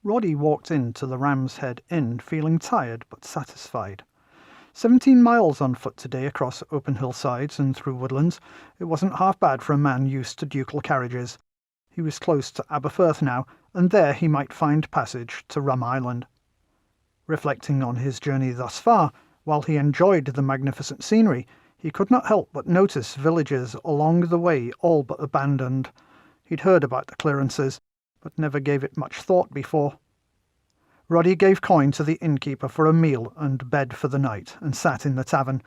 Roddy walked into the Ram's Head Inn feeling tired but satisfied. 17 miles on foot today across open hillsides and through woodlands. It wasn't half bad for a man used to ducal carriages. He was close to Aberfirth now, and there he might find passage to Rum Island. Reflecting on his journey thus far, while he enjoyed the magnificent scenery, he could not help but notice villages along the way all but abandoned. He'd heard about the clearances, but never gave it much thought before. Roddy gave coin to the innkeeper for a meal and bed for the night, and sat in the tavern.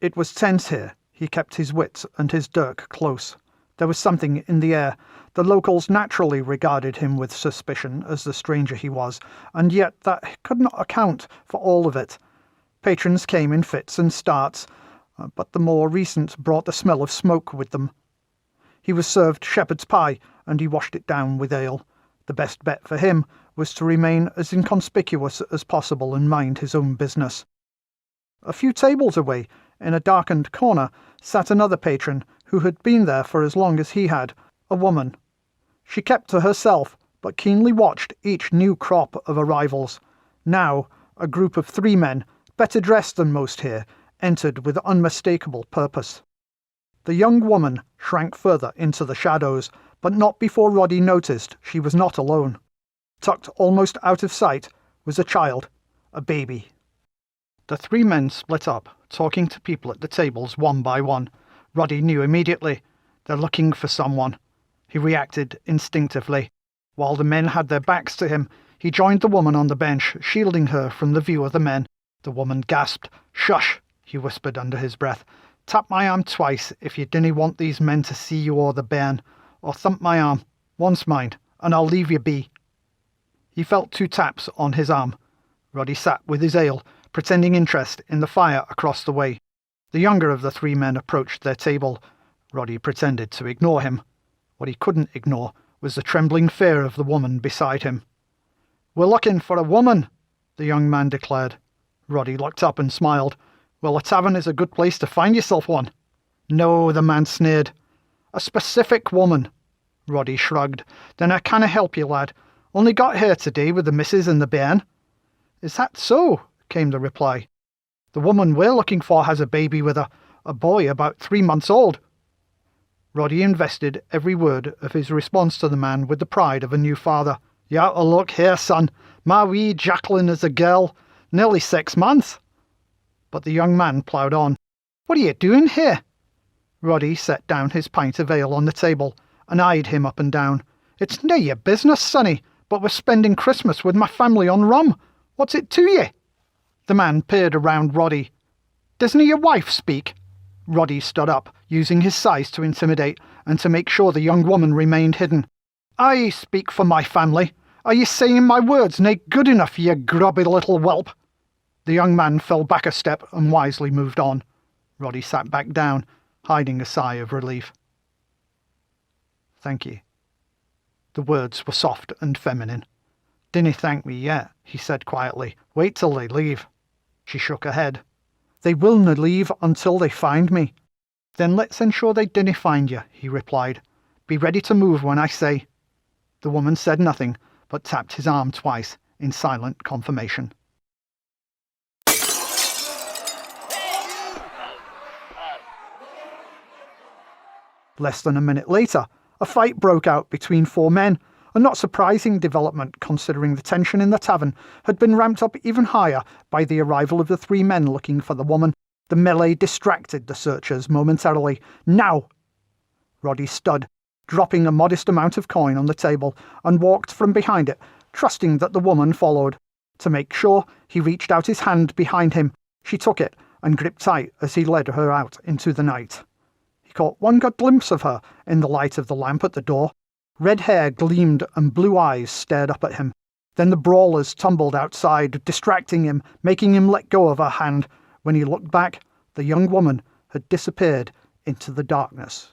It was tense here. He kept his wits and his dirk close. There was something in the air. The locals naturally regarded him with suspicion as the stranger he was, and yet that could not account for all of it. Patrons came in fits and starts, but the more recent brought the smell of smoke with them. He was served shepherd's pie, and he washed it down with ale. The best bet for him was to remain as inconspicuous as possible and mind his own business. A few tables away, in a darkened corner, sat another patron who had been there for as long as he had, a woman. She kept to herself, but keenly watched each new crop of arrivals. Now, a group of 3 men, better dressed than most here, entered with unmistakable purpose. The young woman shrank further into the shadows, but not before Roddy noticed she was not alone. Tucked almost out of sight was a child, a baby. The 3 men split up, talking to people at the tables one by one. Roddy knew immediately. They're looking for someone. He reacted instinctively. While the men had their backs to him, he joined the woman on the bench, shielding her from the view of the men. The woman gasped. "Shush," he whispered under his breath. "Tap my arm twice if you dinna want these men to see you or the bairn, or thump my arm, once mind, and I'll leave you be." He felt 2 taps on his arm. Roddy sat with his ale, pretending interest in the fire across the way. The younger of the 3 men approached their table. Roddy pretended to ignore him. What he couldn't ignore was the trembling fear of the woman beside him. "We're looking for a woman," the young man declared. Roddy looked up and smiled. "Well, a tavern is a good place to find yourself one." "No," the man sneered. "A specific woman." Roddy shrugged. "Then I canna help you, lad. Only got here today with the missus and the bairn." "Is that so?" came the reply. "The woman we're looking for has a baby with her, a boy about 3 months old." Roddy invested every word of his response to the man with the pride of a new father. "You ought to look here, son. My wee Jacqueline is a girl, nearly 6 months. But the young man ploughed on. "What are you doing here?" Roddy set down his pint of ale on the table and eyed him up and down. "It's nae your business, sonny, but we're spending Christmas with my family on Rum. What's it to ye?" The man peered around Roddy. "Doesn't your wife speak?" Roddy stood up, using his size to intimidate and to make sure the young woman remained hidden. "I speak for my family. Are you saying my words nae good enough, you grubby little whelp?" The young man fell back a step and wisely moved on. Roddy sat back down, hiding a sigh of relief. "Thank you." The words were soft and feminine. "Dinna thank me yet," he said quietly. "Wait till they leave." She shook her head. "They willna leave until they find me." "Then let's ensure they dinna find you," he replied. "Be ready to move when I say." The woman said nothing, but tapped his arm twice in silent confirmation. Less than a minute later, a fight broke out between 4 men, a not surprising development considering the tension in the tavern had been ramped up even higher by the arrival of the 3 men looking for the woman. The melee distracted the searchers momentarily. "Now!" Roddy stood, dropping a modest amount of coin on the table, and walked from behind it, trusting that the woman followed. To make sure, he reached out his hand behind him. She took it and gripped tight as he led her out into the night. He caught one good glimpse of her in the light of the lamp at the door. Red hair gleamed and blue eyes stared up at him. Then the brawlers tumbled outside, distracting him, making him let go of her hand. When he looked back, the young woman had disappeared into the darkness.